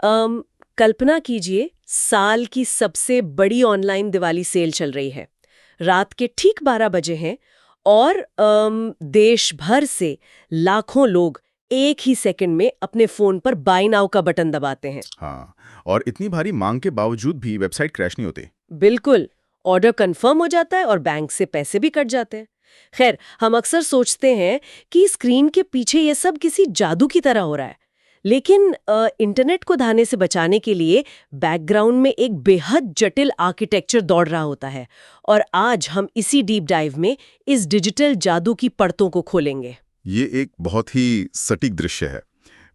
कल्पना कीजिए, साल की सबसे बड़ी ऑनलाइन दिवाली सेल चल रही है। रात के ठीक 12 बजे हैं और देश भर से लाखों लोग एक ही सेकंड में अपने फोन पर बाय नाउ का बटन दबाते हैं। हाँ, और इतनी भारी मांग के बावजूद भी वेबसाइट क्रैश नहीं होती। बिल्कुल, ऑर्डर कंफर्म हो जाता है और बैंक से पैसे भी कट जाते हैं। खैर, हम अक्सर सोचते हैं कि स्क्रीन के पीछे ये सब किसी जादू की तरह हो रहा है, लेकिन इंटरनेट को धाने से बचाने के लिए बैकग्राउंड में एक बेहद जटिल आर्किटेक्चर दौड़ रहा होता है। और आज हम इसी डीप डाइव में इस डिजिटल जादू की परतों को खोलेंगे। ये एक बहुत ही सटीक दृश्य है।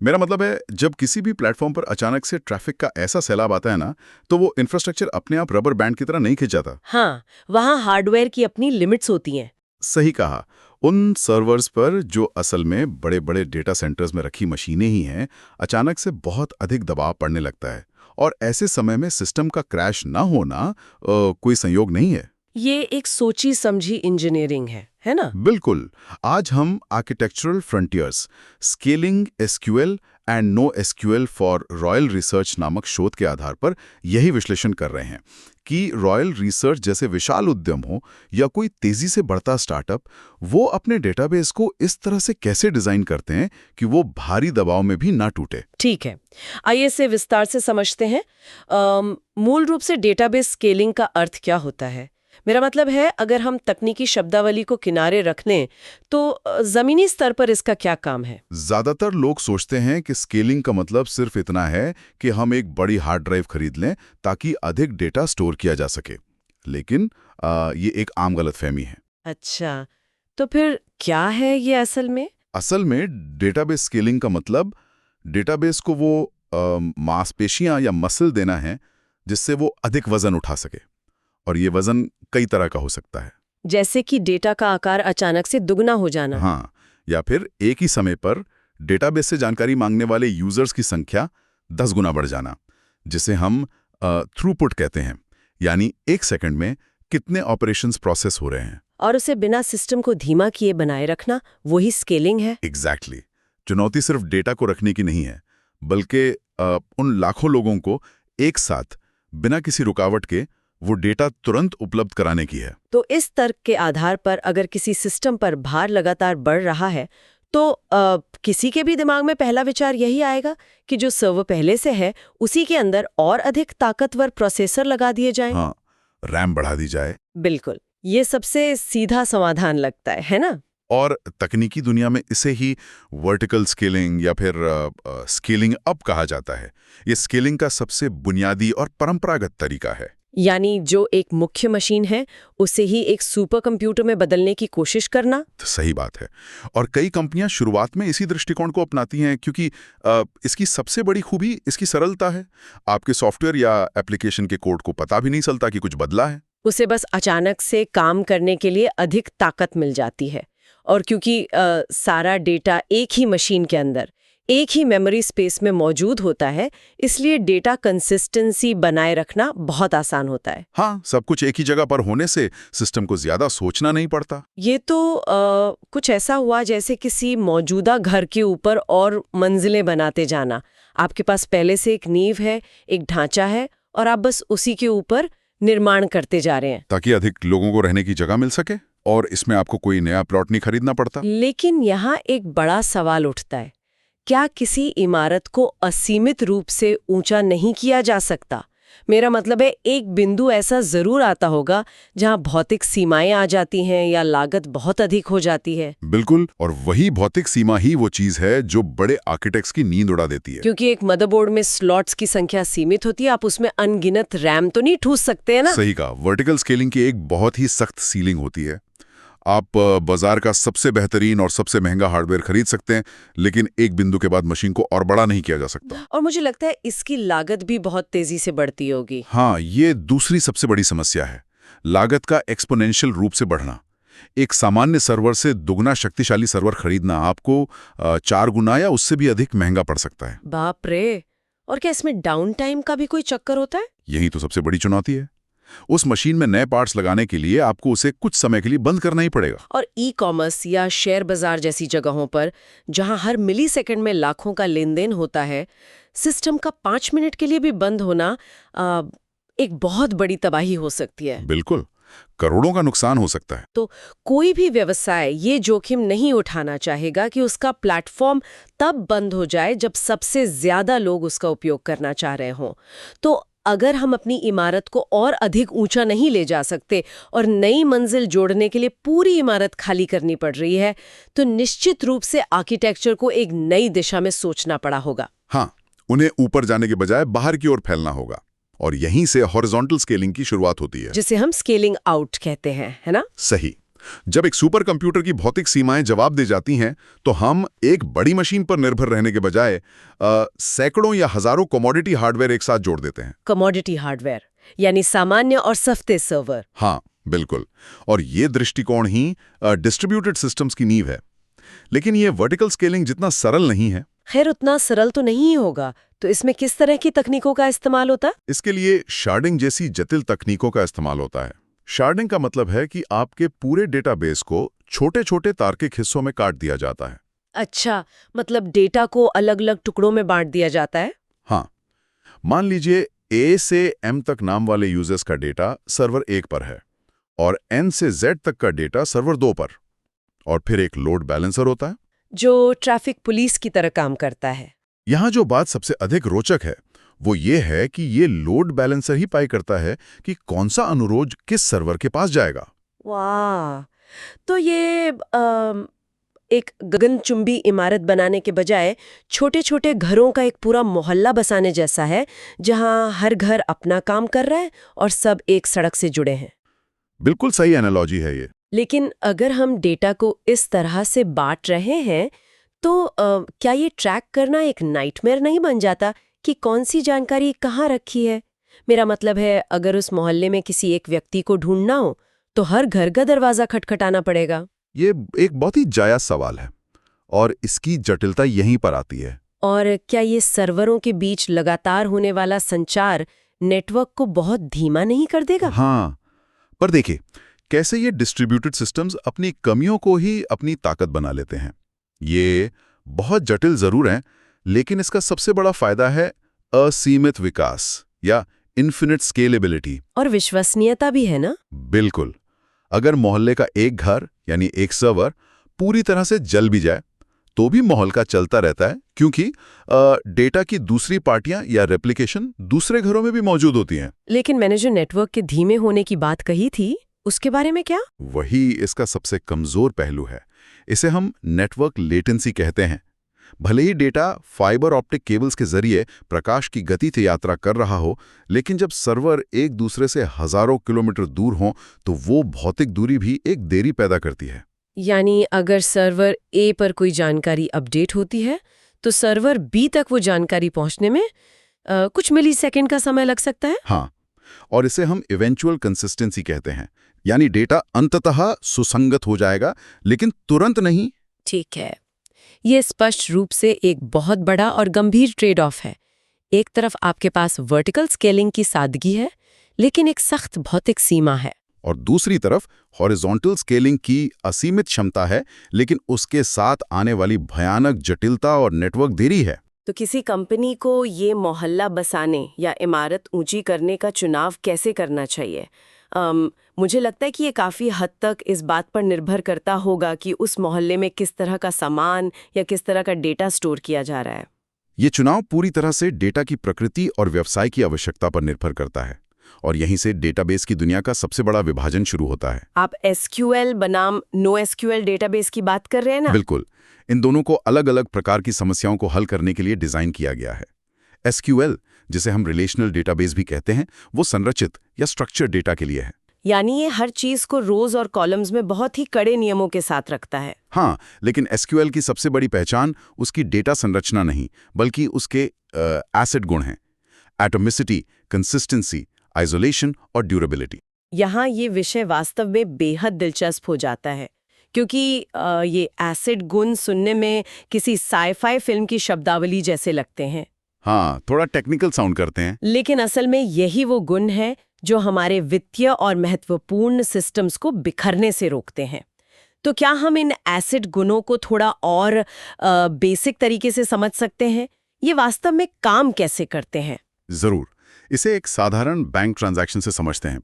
मेरा मतलब है, जब किसी भी प्लेटफॉर्म पर अचानक से ट्रैफिक का ऐसा सैलाब आता है ना, तो वो इंफ्रास्ट्रक्चर अपने आप रबर बैंड की तरह नहीं खिंच जाता। हाँ, वहाँ हार्डवेयर की अपनी लिमिट्स होती हैं। सही कहा। उन सर्वर्स पर, जो असल में बड़े बड़े डेटा सेंटर्स में रखी मशीनें ही हैं, अचानक से बहुत अधिक दबाव पड़ने लगता है। और ऐसे समय में सिस्टम का क्रैश ना होना कोई संयोग नहीं है। ये एक सोची समझी इंजीनियरिंग है ना? बिल्कुल। आज हम architectural frontiers, scaling SQL and no SQL for royal research नामक शोध के आधार पर यही विश्लेषण कर रहे हैं कि रॉयल रिसर्च जैसे विशाल उद्यम हो या कोई तेजी से बढ़ता स्टार्टअप, वो अपने डेटाबेस को इस तरह से कैसे डिजाइन करते हैं कि वो भारी दबाव में भी ना टूटे। ठीक है, आइए इसे विस्तार से समझते हैं। मूल रूप से डेटाबेस स्केलिंग का अर्थ क्या होता है? मेरा मतलब है, अगर हम तकनीकी शब्दावली को किनारे रख लें तो जमीनी स्तर पर इसका क्या काम है? ज्यादातर लोग सोचते हैं कि स्केलिंग का मतलब सिर्फ इतना है कि हम एक बड़ी हार्ड ड्राइव खरीद लें ताकि अधिक डेटा स्टोर किया जा सके। लेकिन ये एक आम गलतफहमी है। अच्छा, तो फिर क्या है ये असल में? असल में डेटाबेस स्केलिंग का मतलब डेटाबेस को वो मांसपेशियां या मसल देना है जिससे वो अधिक वजन उठा सके। और ये वजन कई तरह का हो सकता है। जैसे कि डेटा का आकार अचानक से दुगना हो जाना। हाँ, या फिर एक ही समय पर डेटाबेस से जानकारी मांगने वाले यूजर्स की संख्या 10 गुना बढ़ जाना, जिसे हम थ्रूपुट कहते हैं। यानी एक सेकंड में कितने ऑपरेशंस प्रोसेस हो रहे हैं। और उसे बिना सिस्टम को धीमा किए बनाए रखना, वही स्केलिंग है। एग्जैक्टली। चुनौती सिर्फ डेटा को रखने की नहीं है, बल्कि उन लाखों लोगों को एक साथ बिना किसी रुकावट के वो डेटा तुरंत उपलब्ध कराने की है। तो इस तर्क के आधार पर अगर किसी सिस्टम पर भार लगातार बढ़ रहा है तो किसी के भी दिमाग में पहला विचार यही आएगा कि जो सर्वर पहले से है उसी के अंदर और अधिक ताकतवर प्रोसेसर लगा दिए जाएं। हाँ, रैम बढ़ा दी जाए। बिल्कुल, ये सबसे सीधा समाधान लगता है ना? और तकनीकी दुनिया में इसे ही वर्टिकल स्केलिंग या फिर स्केलिंग अप कहा जाता है। ये स्केलिंग का सबसे बुनियादी और परंपरागत तरीका है। यानी जो एक मुख्य मशीन है उसे ही एक सुपर कंप्यूटर में बदलने की कोशिश करना। तो सही बात है। और कई कंपनियां शुरुआत में इसी दृष्टिकोण को अपनाती हैं, क्योंकि इसकी सबसे बड़ी खूबी इसकी सरलता है। आपके सॉफ्टवेयर या एप्लीकेशन के कोड को पता भी नहीं चलता कि कुछ बदला है। उसे बस अचानक से काम करने के लिए अधिक ताकत मिल जाती है। और क्योंकि सारा डेटा एक ही मशीन के अंदर एक ही मेमोरी स्पेस में मौजूद होता है, इसलिए डेटा कंसिस्टेंसी बनाए रखना बहुत आसान होता है। हाँ, सब कुछ एक ही जगह पर होने से सिस्टम को ज्यादा सोचना नहीं पड़ता। ये तो कुछ ऐसा हुआ जैसे किसी मौजूदा घर के ऊपर और मंजिलें बनाते जाना। आपके पास पहले से एक नींव है, एक ढांचा है, और आप बस उसी के ऊपर निर्माण करते जा रहे हैं ताकि अधिक लोगों को रहने की जगह मिल सके, और इसमें आपको कोई नया प्लॉट नहीं खरीदना पड़ता। लेकिन यहाँ एक बड़ा सवाल उठता है, क्या किसी इमारत को असीमित रूप से ऊंचा नहीं किया जा सकता? मेरा मतलब है, एक बिंदु ऐसा जरूर आता होगा जहां भौतिक सीमाएं आ जाती हैं या लागत बहुत अधिक हो जाती है। बिल्कुल, और वही भौतिक सीमा ही वो चीज है जो बड़े आर्किटेक्ट्स की नींद उड़ा देती है। क्योंकि एक मदरबोर्ड में स्लॉट्स की संख्या सीमित होती है, आप उसमें अनगिनत रैम तो नहीं ठूस सकते हैं ना? सही कहा। वर्टिकल स्केलिंग की एक बहुत ही सख्त सीलिंग होती है। आप बाजार का सबसे बेहतरीन और सबसे महंगा हार्डवेयर खरीद सकते हैं, लेकिन एक बिंदु के बाद मशीन को और बड़ा नहीं किया जा सकता। और मुझे लगता है इसकी लागत भी बहुत तेजी से बढ़ती होगी। हाँ, ये दूसरी सबसे बड़ी समस्या है, लागत का एक्सपोनेंशियल रूप से बढ़ना। एक सामान्य सर्वर से दुगना शक्तिशाली सर्वर खरीदना आपको 4 गुना या उससे भी अधिक महंगा पड़ सकता है। बाप रे! और क्या इसमें डाउन टाइम का भी कोई चक्कर होता है? यही तो सबसे बड़ी चुनौती है। उस मशीन में नए पार्ट्स लगाने के लिए आपको उसे कुछ समय के लिए बंद करना ही पड़ेगा। और ई-कॉमर्स या शेयर बाजार जैसी जगहों पर जहां हर मिलीसेकंड में लाखों का लेन-देन होता है, सिस्टम का 5 मिनट के लिए भी बंद होना एक बहुत बड़ी तबाही हो सकती है। बिल्कुल, करोड़ों का नुकसान हो सकता है। तो कोई भी व्यवसाय ये जोखिम नहीं उठाना चाहेगा कि उसका प्लेटफॉर्म तब बंद हो जाए जब सबसे ज्यादा लोग उसका उपयोग करना चाह रहे हों। तो अगर हम अपनी इमारत को और अधिक ऊंचा नहीं ले जा सकते और नई मंजिल जोड़ने के लिए पूरी इमारत खाली करनी पड़ रही है, तो निश्चित रूप से आर्किटेक्चर को एक नई दिशा में सोचना पड़ा होगा। हाँ, उन्हें ऊपर जाने के बजाय बाहर की ओर फैलना होगा। और यहीं से हॉरिजॉन्टल स्केलिंग की शुरुआत होती है, जिसे हम स्केलिंग आउट कहते हैं, है ना? सही। जब एक सुपर कंप्यूटर की भौतिक सीमाएं जवाब दे जाती हैं, तो हम एक बड़ी मशीन पर निर्भर रहने के बजाय सैकड़ों या हजारों कमोडिटी हार्डवेयर एक साथ जोड़ देते हैं। कमोडिटी हार्डवेयर यानी सामान्य और सस्ते सर्वर। हाँ, बिल्कुल। और ये दृष्टिकोण ही डिस्ट्रीब्यूटेड सिस्टम्स की नींव है। लेकिन ये वर्टिकल स्केलिंग जितना सरल नहीं है। खैर, उतना सरल तो नहीं होगा। तो इसमें किस तरह की तकनीकों का इस्तेमाल होता है? इसके लिए शार्डिंग जैसी जटिल तकनीकों का इस्तेमाल होता है। शार्डिंग का मतलब है कि आपके पूरे डेटाबेस को छोटे-छोटे तार्किक हिस्सों में काट दिया जाता है। अच्छा, मतलब डेटा को अलग-अलग टुकड़ों में बांट दिया जाता है? हाँ, मान लीजिए A से M तक नाम वाले यूजर्स का डेटा सर्वर 1 पर है और N से Z तक का डेटा सर्वर 2 पर। और फिर एक लोड बैलेंसर होता है, जो ट्रैफिक पुलिस की तरह काम करता है। यहाँ जो बात सबसे अधिक रोचक है वो ये है कि ये लोड बैलेंसर ही तय करता है कि कौन सा अनुरोध किस सर्वर के पास जाएगा। वाह! तो ये एक गगनचुंबी इमारत बनाने के बजाय छोटे-छोटे घरों का एक पूरा मोहल्ला बसाने जैसा है, जहां हर घर अपना काम कर रहा है और सब एक सड़क से जुड़े हैं। बिल्कुल सही एनालॉजी है ये। लेकिन अगर हम डेटा को इस तरह से बांट रहे हैं, तो क्या ये ट्रैक करना एक नाइटमेयर नहीं बन जाता कि कौन सी जानकारी कहाँ रखी है? मेरा मतलब है, अगर उस मोहल्ले में किसी एक व्यक्ति को ढूंढना हो, तो हर घर का दरवाजा खटखटाना पड़ेगा। ये एक बहुत ही जायज सवाल है और इसकी जटिलता यहीं पर आती है। और क्या ये सर्वरों के बीच लगातार होने वाला संचार नेटवर्क को बहुत धीमा नहीं कर देगा? हाँ, पर देखिए कैसे ये डिस्ट्रीब्यूटेड सिस्टम्स अपनी कमियों को ही अपनी ताकत बना लेते हैं। ये बहुत जटिल जरूर हैं, लेकिन इसका सबसे बड़ा फायदा है असीमित विकास या इन्फिनिट स्केलेबिलिटी। और विश्वसनीयता भी है ना? बिल्कुल। अगर मोहल्ले का एक घर यानी एक सर्वर पूरी तरह से जल भी जाए, तो भी माहौल का चलता रहता है, क्योंकि डेटा की दूसरी पार्टियां या रेप्लिकेशन दूसरे घरों में भी मौजूद होती हैं। लेकिन मैंने जो नेटवर्क के धीमे होने की बात कही थी, उसके बारे में क्या? वही इसका सबसे कमजोर पहलू है। इसे हम नेटवर्क लेटेंसी कहते हैं। भले ही डेटा फाइबर ऑप्टिक केबल्स के जरिए प्रकाश की गति से यात्रा कर रहा हो, लेकिन जब सर्वर एक दूसरे से हजारों किलोमीटर दूर हों, तो वो भौतिक दूरी भी एक देरी पैदा करती है। यानी अगर सर्वर ए पर कोई जानकारी अपडेट होती है, तो सर्वर बी तक वो जानकारी पहुंचने में कुछ मिलीसेकंड का समय लग सकता है। हाँ, और इसे हम इवेंचुअल कंसिस्टेंसी कहते हैं। यानी डेटा अंततः सुसंगत हो जाएगा, लेकिन तुरंत नहीं। ठीक है, ये स्पष्ट रूप से एक बहुत बड़ा और गंभीर ट्रेड ऑफ है। एक तरफ आपके पास वर्टिकल स्केलिंग की सादगी है, लेकिन एक सख्त भौतिक सीमा है। और दूसरी तरफ हॉरिजॉन्टल स्केलिंग की असीमित क्षमता है, लेकिन उसके साथ आने वाली भयानक जटिलता और नेटवर्क देरी है। तो किसी कंपनी को ये मोहल्ला बसाने या इमारत ऊंची करने का चुनाव कैसे करना चाहिए? मुझे लगता है कि ये काफ़ी हद तक इस बात पर निर्भर करता होगा कि उस मोहल्ले में किस तरह का सामान या किस तरह का डेटा स्टोर किया जा रहा है। ये चुनाव पूरी तरह से डेटा की प्रकृति और व्यवसाय की आवश्यकता पर निर्भर करता है, और यहीं से डेटाबेस की दुनिया का सबसे बड़ा विभाजन शुरू होता है। आप SQL बनाम NoSQL डेटाबेस की बात कर रहे हैं ना? बिल्कुल। इन दोनों को अलग अलग प्रकार की समस्याओं को हल करने के लिए डिजाइन किया गया है। SQL, जिसे हम रिलेशनल डेटाबेस भी कहते हैं, वो संरचित या स्ट्रक्चर्ड डेटा के लिए है। यानी ये हर चीज को रोज और कॉलम्स में बहुत ही कड़े नियमों के साथ रखता है। हाँ, लेकिन SQL की सबसे बड़ी पहचान उसकी डेटा संरचना नहीं, बल्कि उसके एसिड गुण हैं: एटोमिसिटी, कंसिस्टेंसी, आइसोलेशन और ड्यूरेबिलिटी। यहाँ ये विषय वास्तव में बेहद दिलचस्प हो जाता है, क्योंकि ये एसिड गुण सुनने में किसी साइ-फाई फिल्म की शब्दावली जैसे लगते हैं। हाँ, थोड़ा टेक्निकल साउंड करते हैं। लेकिन असल में यही वो गुण है जो हमारे वित्तीय और महत्वपूर्ण सिस्टम्स को बिखरने से रोकते हैं। तो क्या हम इन एसिड गुणों को थोड़ा और बेसिक तरीके से समझ सकते हैं? ये वास्तव में काम कैसे करते हैं? जरूर। इसे एक साधारण बैंक ट्रांजैक्शन से समझते हैं।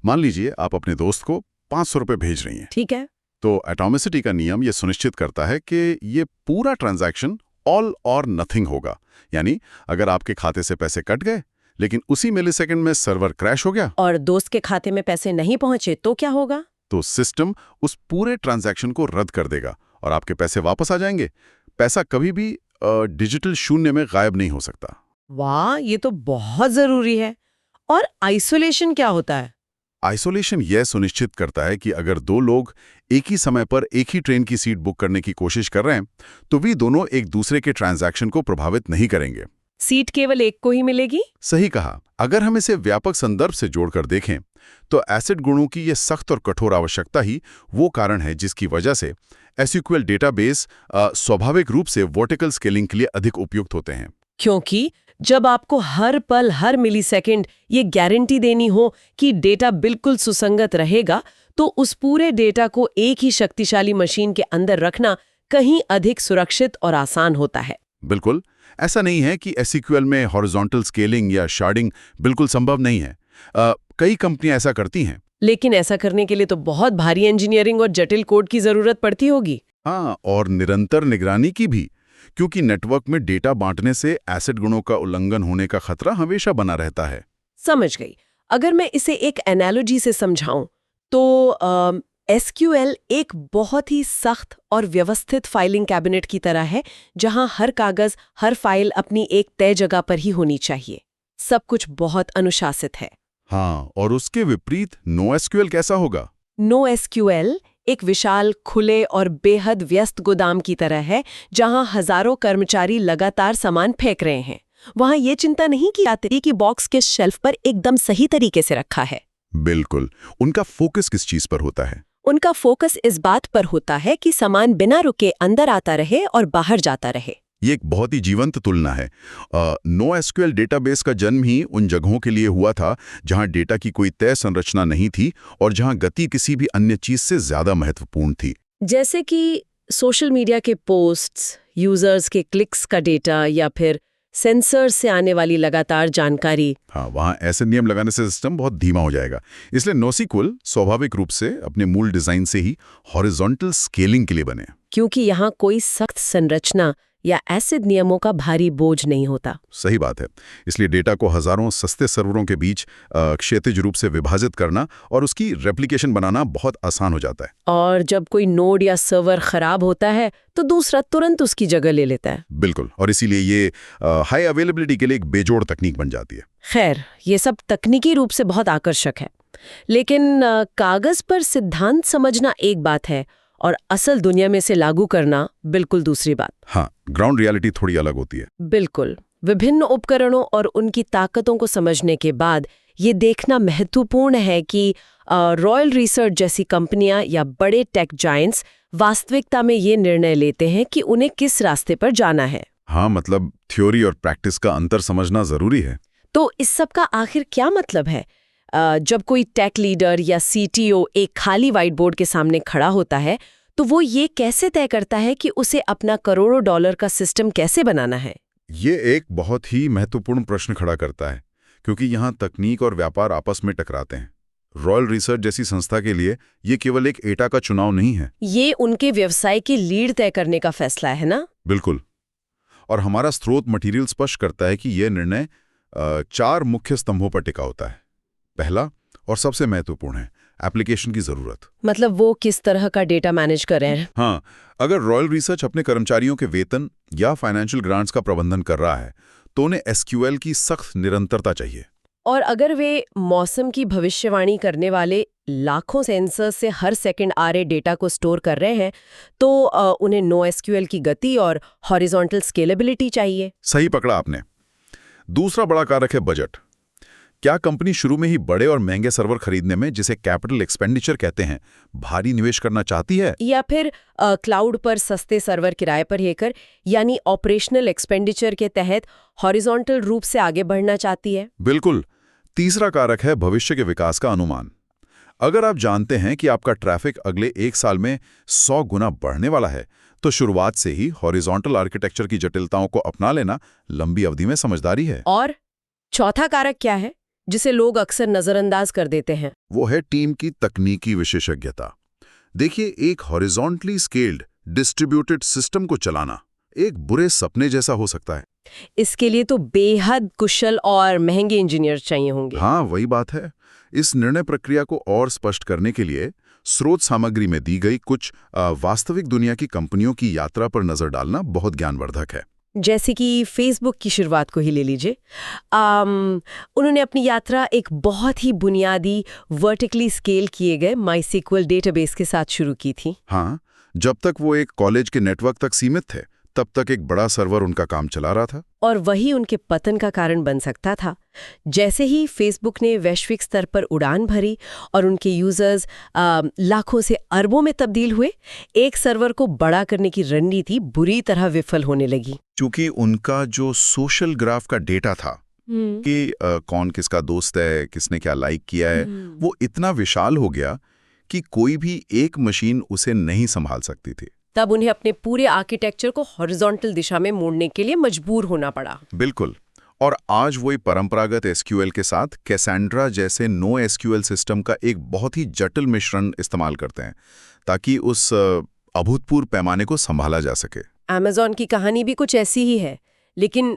मान लीजिए आप अपने दोस्त को 500 रुपए भेज रही हैं। ठीक है। तो एटॉमिसिटी का नियम ये सुनिश्चित करता है कि ये पूरा ट्रांजैक्शन ऑल और नथिंग होगा। यानी अगर आपके खाते से पैसे कट गए लेकिन उसी मिलीसेकंड में सर्वर क्रैश हो गया और दोस्त के खाते में पैसे नहीं पहुंचे तो क्या होगा? तो सिस्टम उस पूरे ट्रांजैक्शन को रद्द कर देगा और आपके पैसे वापस आ जाएंगे। पैसा कभी भी डिजिटल शून्य में गायब नहीं हो सकता। वाह, ये तो बहुत जरूरी है। और आइसोलेशन क्या होता है? आइसोलेशन यह सुनिश्चित करता है कि अगर दो लोग एक ही समय पर एक ही ट्रेन की सीट बुक करने की कोशिश कर रहे हैं तो वे दोनों एक दूसरे के ट्रांजैक्शन को प्रभावित नहीं करेंगे। सीट केवल एक को ही मिलेगी? सही कहा। अगर हम इसे व्यापक संदर्भ से जोड़कर देखें तो एसिड गुणों की यह सख्त और कठोर आवश्यकता ही वो कारण है जिसकी वजह से एसक्यूएल डेटाबेस स्वाभाविक रूप से वर्टिकल स्केलिंग के लिए अधिक उपयुक्त होते हैं। क्योंकि जब आपको हर पल हर मिलीसेकंड ये गारंटी देनी हो कि डेटा बिल्कुल सुसंगत रहेगा, तो उस पूरे डेटा को एक ही शक्तिशाली मशीन के अंदर रखना कहीं अधिक सुरक्षित और आसान होता है। बिल्कुल। ऐसा नहीं है कि एसक्यूएल में हॉरिजॉन्टल स्केलिंग या शार्डिंग बिल्कुल संभव नहीं है। कई कंपनियां ऐसा करती हैं। लेकिन ऐसा करने के लिए तो बहुत भारी इंजीनियरिंग और जटिल कोड की जरूरत पड़ती होगी। हाँ, और निरंतर निगरानी की भी, क्योंकि नेटवर्क में डेटा बांटने से एसिड गुणों का उल्लंघन होने का खतरा हमेशा बना रहता है। समझ गई। अगर मैं इसे एक एनालॉजी से समझाऊं तो एसक्यूएल एक बहुत ही सख्त और व्यवस्थित फाइलिंग कैबिनेट की तरह है, जहां हर कागज, हर फाइल अपनी एक तय जगह पर ही होनी चाहिए। सब कुछ बहुत अनुशासित है। हाँ, और उसके विपरीत नो एसक्यूएल कैसा होगा? नो एसक्यूएल एक विशाल, खुले और बेहद व्यस्त गोदाम की तरह है, जहां हजारों कर्मचारी लगातार सामान फेंक रहे हैं। वहां ये चिंता नहीं की जाती कि बॉक्स किस शेल्फ पर एकदम सही तरीके से रखा है। बिल्कुल। उनका फोकस किस चीज पर होता है? उनका फोकस इस बात पर होता है कि सामान बिना रुके अंदर आता रहे और बाहर जाता रहे। ये एक बहुत ही जीवंत तुलना है। नो एसक्यूएल डेटाबेस का जन्म ही उन जगहों के लिए हुआ था जहां डेटा की कोई तय संरचना नहीं थी और जहां गति किसी भी अन्य चीज से ज्यादा महत्वपूर्ण थी। जैसे कि सोशल मीडिया के पोस्ट्स, यूजर्स के क्लिक्स का डेटा या फिर सेंसर से आने वाली लगातार जानकारी। हाँ, वहां ऐसे नियम लगाने से सिस्टम बहुत धीमा हो जाएगा। इसलिए नोसिक्वल स्वाभाविक रूप से अपने मूल डिजाइन से ही हॉरिजॉन्टल स्केलिंग के लिए बने, क्योंकि यहाँ कोई सख्त संरचना या एसिड नियमों का भारी बोझ नहीं होता। सही बात है। इसलिए डेटा को हजारों सस्ते सर्वरों के बीच क्षैतिज रूप से विभाजित करना और उसकी रेप्लिकेशन बनाना बहुत आसान हो जाता है। और जब कोई नोड या सर्वर खराब होता है तो दूसरा तुरंत उसकी जगह ले लेता है। बिल्कुल। और इसीलिए ये हाई अवेलेबिलिटी के लिए एक बेजोड़ तकनीक बन जाती है। खैर, ये सब तकनीकी रूप से बहुत आकर्षक है, लेकिन कागज पर सिद्धांत समझना एक बात है और असल दुनिया में से लागू करना बिल्कुल दूसरी बात। हाँ, ग्राउंड रियलिटी थोड़ी अलग होती है। बिल्कुल। विभिन्न उपकरणों और उनकी ताकतों को समझने के बाद ये देखना महत्वपूर्ण है कि रॉयल रिसर्च जैसी कंपनियां या बड़े टेक जायंट्स वास्तविकता में ये निर्णय लेते हैं कि उन्हें किस रास्ते पर जाना है। हाँ, मतलब थ्योरी और प्रैक्टिस का अंतर समझना जरूरी है। तो इस सब का आखिर क्या मतलब है? जब कोई टेक लीडर या सीटीओ एक खाली व्हाइट बोर्ड के सामने खड़ा होता है तो वो ये कैसे तय करता है कि उसे अपना करोड़ों डॉलर का सिस्टम कैसे बनाना है? ये एक बहुत ही महत्वपूर्ण प्रश्न खड़ा करता है, क्योंकि यहाँ तकनीक और व्यापार आपस में टकराते हैं। रॉयल रिसर्च जैसी संस्था के लिए ये केवल एक एटा का चुनाव नहीं है, ये उनके व्यवसाय की लीड तय करने का फैसला है ना? बिल्कुल। और हमारा स्रोत मटेरियल स्पष्ट करता है कि यह निर्णय 4 मुख्य स्तंभों पर टिका होता है। पहला और सबसे महत्वपूर्ण है एप्लीकेशन की जरूरत। मतलब वो किस तरह का डेटा मैनेज कर रहे हैं? हाँ, अगर रॉयल रिसर्च अपने कर्मचारियों के वेतन या फाइनेंशियल ग्रांट्स का प्रबंधन कर रहा है तो उन्हें एसक्यूएल की सख्त निरंतरता चाहिए। और अगर वे मौसम की भविष्यवाणी करने वाले लाखों सेंसर से हर सेकंड आ रहे डेटा को स्टोर कर रहे हैं तो उन्हें नो एसक्यूएल की गति और हॉरिजॉन्टल स्केलेबिलिटी चाहिए। सही पकड़ा आपने। दूसरा बड़ा कारक है बजट। क्या कंपनी शुरू में ही बड़े और महंगे सर्वर खरीदने में, जिसे कैपिटल एक्सपेंडिचर कहते हैं, भारी निवेश करना चाहती है, या फिर क्लाउड पर सस्ते सर्वर किराए पर लेकर, यानी ऑपरेशनल एक्सपेंडिचर के तहत हॉरिजॉन्टल रूप से आगे बढ़ना चाहती है? बिल्कुल। तीसरा कारक है भविष्य के विकास का अनुमान। अगर आप जानते हैं कि आपका ट्रैफिक अगले 1 साल में 100 गुना बढ़ने वाला है, तो शुरुआत से ही हॉरिजॉन्टल आर्किटेक्चर की जटिलताओं को अपना लेना लंबी अवधि में समझदारी है। और चौथा कारक क्या है जिसे लोग अक्सर नजरअंदाज कर देते हैं? वो है टीम की तकनीकी विशेषज्ञता। देखिए, एक हॉरिजॉन्टली स्केल्ड डिस्ट्रीब्यूटेड सिस्टम को चलाना एक बुरे सपने जैसा हो सकता है। इसके लिए तो बेहद कुशल और महंगे इंजीनियर चाहिए होंगे। हाँ, वही बात है। इस निर्णय प्रक्रिया को और स्पष्ट करने के लिए स्रोत सामग्री में दी गई कुछ वास्तविक दुनिया की कंपनियों की यात्रा पर नजर डालना बहुत ज्ञानवर्धक है। जैसे कि फेसबुक की शुरुआत को ही ले लीजिए। उन्होंने अपनी यात्रा एक बहुत ही बुनियादी वर्टिकली स्केल किए गए माईसीक्वल डेटाबेस के साथ शुरू की थी। हाँ, जब तक वो एक कॉलेज के नेटवर्क तक सीमित थे, तब तक एक बड़ा सर्वर उनका काम चला रहा था। और वही उनके पतन का कारण बन सकता था। जैसे ही फेसबुक ने वैश्विक स्तर पर उड़ान भरी और उनके यूजर्स लाखों से अरबों में तब्दील हुए, एक सर्वर को बड़ा करने की रणनीति बुरी तरह विफल होने लगी। क्योंकि उनका जो सोशल ग्राफ का डेटा था कि कौन किसका दोस्त है, किसने क्या लाइक किया है, वो इतना विशाल हो गया कि कोई भी एक मशीन उसे नहीं संभाल सकती थी। तब उन्हें अपने पूरे आर्किटेक्चर को हॉरिजॉन्टल दिशा में मोड़ने के लिए मजबूर होना पड़ा। बिल्कुल। और आज वही परंपरागत एसक्यूएल के साथ कैसेंड्रा जैसे नो एसक्यूएल सिस्टम का एक बहुत ही जटिल मिश्रण इस्तेमाल करते हैं, ताकि उस अभूतपूर्व पैमाने को संभाला जा सके। अमेज़न की कहानी भी कुछ ऐसी ही है, लेकिन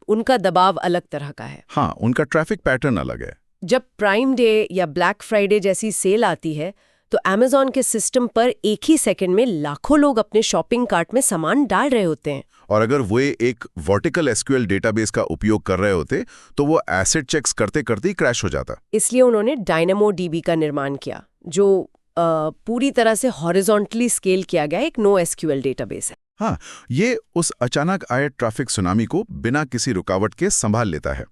उनका दबाव अलग तरह का है। हाँ, उनका ट्रैफिक पैटर्न अलग है। जब प्राइम डे या ब्लैक फ्राइडे जैसी सेल आती है, तो अमेज़न के सिस्टम पर एक ही सेकंड में लाखों लोग अपने शॉपिंग कार्ट में सामान डाल रहे होते हैं। और अगर वो एक वर्टिकल एसक्यूएल डेटाबेस का उपयोग कर रहे होते, तो वो एसिड चेक्स करते करते ही क्रैश हो जाता। इसलिए उन्होंने डायनामोडीबी का निर्माण किया, जो पूरी तरह से हॉरिजॉन्टली स्केल किया गया एक नो एसक्यूएल डेटाबेस है। हाँ, ये उस अचानक आए ट्रैफिक सुनामी को बिना किसी रुकावट के संभाल लेता है।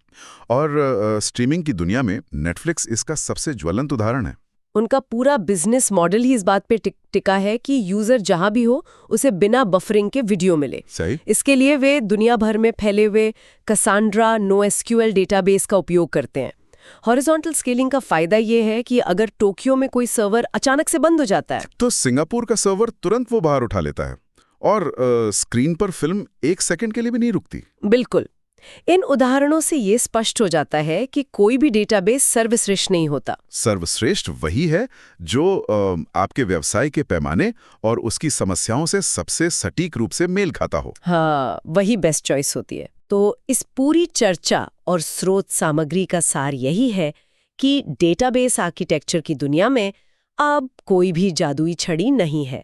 और स्ट्रीमिंग की दुनिया में नेटफ्लिक्स इसका सबसे ज्वलंत उदाहरण है। उनका पूरा बिजनेस मॉडल ही इस बात पे टिका है कि यूजर जहां भी हो उसे बिना बफरिंग के वीडियो मिले। सही। इसके लिए वे दुनिया भर में फैले हुए कैसेंड्रा नो एसक्यूएल डेटाबेस का उपयोग करते हैं। हॉरिजॉन्टल स्केलिंग का फायदा ये है कि अगर टोक्यो में कोई सर्वर अचानक से बंद हो जाता है, तो सिंगापुर का सर्वर तुरंत वो बाहर उठा लेता है और स्क्रीन पर फिल्म 1 सेकंड के लिए भी नहीं रुकती। बिल्कुल। इन उदाहरणों से ये स्पष्ट हो जाता है कि कोई भी डेटाबेस सर्वश्रेष्ठ नहीं होता। सर्वश्रेष्ठ वही है जो आपके व्यवसाय के पैमाने और उसकी समस्याओं से सबसे सटीक रूप से मेल खाता हो। हाँ, वही बेस्ट चॉइस होती है। तो इस पूरी चर्चा और स्रोत सामग्री का सार यही है कि डेटाबेस आर्किटेक्चर की दुनिया में अब कोई भी जादुई छड़ी नहीं है।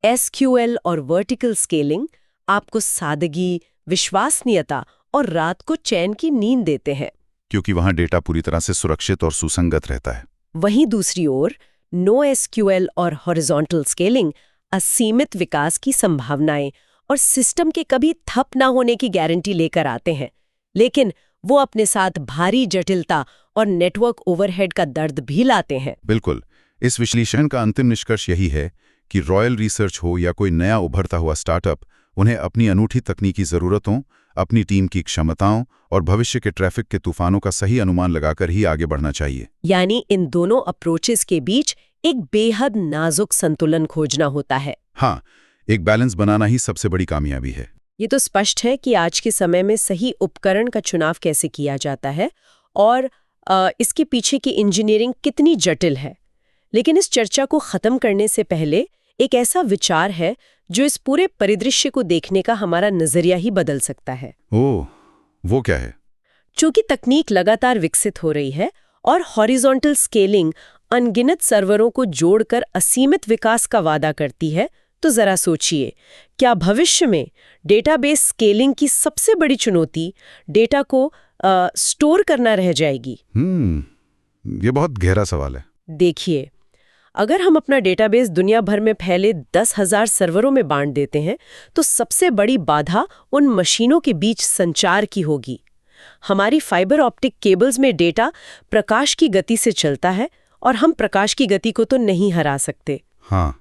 एसक्यूएल और वर्टिकल स्केलिंग आपको सादगी, विश्वसनीयता और रात को चैन की नींद देते हैं, क्योंकि वहां डेटा पूरी तरह से सुरक्षित और सुसंगत रहता है। वहीं दूसरी ओर नो एसक्यूएल और हॉरिजॉन्टल स्केलिंग असीमित विकास की संभावनाएं और सिस्टम के कभी ठप ना होने की गारंटी लेकर आते हैं, लेकिन वो अपने साथ भारी जटिलता और नेटवर्क ओवरहेड का दर्द भी लाते हैं। बिल्कुल। इस विश्लेषण का अंतिम निष्कर्ष यही है कि रॉयल रिसर्च हो या कोई नया उभरता हुआ स्टार्टअप, उन्हें अपनी अनूठी तकनीकी ज़रूरतों, अपनी टीम की क्षमताओं और भविष्य के ट्रैफिक के तूफानों का सही अनुमान लगाकर ही आगे बढ़ना चाहिए। यानी इन दोनों अप्रोचेस के बीच एक बेहद नाजुक संतुलन खोजना होता है। हाँ, एक बैलेंस बनाना ही सबसे बड़ी कामयाबी है। ये तो स्पष्ट है कि आज के समय में सही उपकरण का चुनाव कैसे किया जाता है और इसके पीछे की इंजीनियरिंग कितनी जटिल है। लेकिन इस चर्चा को खत्म करने से पहले एक ऐसा विचार है जो इस पूरे परिदृश्य को देखने का हमारा नजरिया ही बदल सकता है। ओह, वो क्या है? चूंकि तकनीक लगातार विकसित हो रही है और हॉरिजॉन्टल स्केलिंग अनगिनत सर्वरों को जोड़कर असीमित विकास का वादा करती है, तो जरा सोचिए, क्या भविष्य में डेटाबेस स्केलिंग की सबसे बड़ी चुनौती डेटा को स्टोर करना रह जाएगी? ये बहुत गहरा सवाल है। देखिए, अगर हम अपना डेटाबेस दुनिया भर में फैले 10,000 सर्वरों में बांट देते हैं, तो सबसे बड़ी बाधा उन मशीनों के बीच संचार की होगी। हमारी फाइबर ऑप्टिक केबल्स में डेटा प्रकाश की गति से चलता है और हम प्रकाश की गति को तो नहीं हरा सकते। हाँ,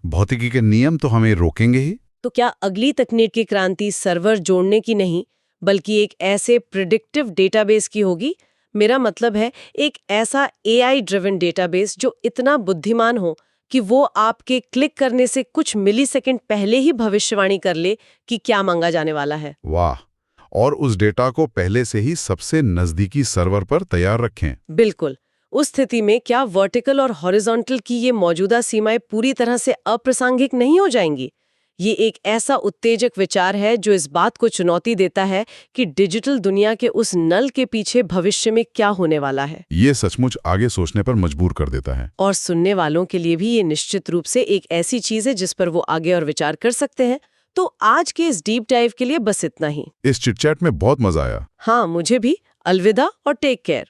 भौतिकी के नियम तो हमें रोकेंगे ही। तो क्या अगली तकनीकी क्रांति सर्वर जोड़ने की नहीं, बल्कि एक ऐसे प्रिडिक्टिव डेटाबेस की होगी मेरा मतलब है एक ऐसा AI ड्रिवन डेटाबेस जो इतना बुद्धिमान हो कि वो आपके क्लिक करने से कुछ मिलीसेकंड पहले ही भविष्यवाणी कर ले कि क्या मांगा जाने वाला है। वाह। और उस डेटा को पहले से ही सबसे नज़दीकी सर्वर पर तैयार रखें। बिल्कुल। उस स्थिति में क्या वर्टिकल और हॉरिजॉन्टल की ये मौजूदा सीमाएं पूरी तरह से अप्रासंगिक नहीं हो जाएंगी? ये एक ऐसा उत्तेजक विचार है जो इस बात को चुनौती देता है कि डिजिटल दुनिया के उस नल के पीछे भविष्य में क्या होने वाला है। ये सचमुच आगे सोचने पर मजबूर कर देता है। और सुनने वालों के लिए भी ये निश्चित रूप से एक ऐसी चीज है जिस पर वो आगे और विचार कर सकते हैं। तो आज के इस डीप डाइव के लिए बस इतना ही। इस चिटचैट में बहुत मजा आया। हाँ, मुझे भी। अलविदा और टेक केयर।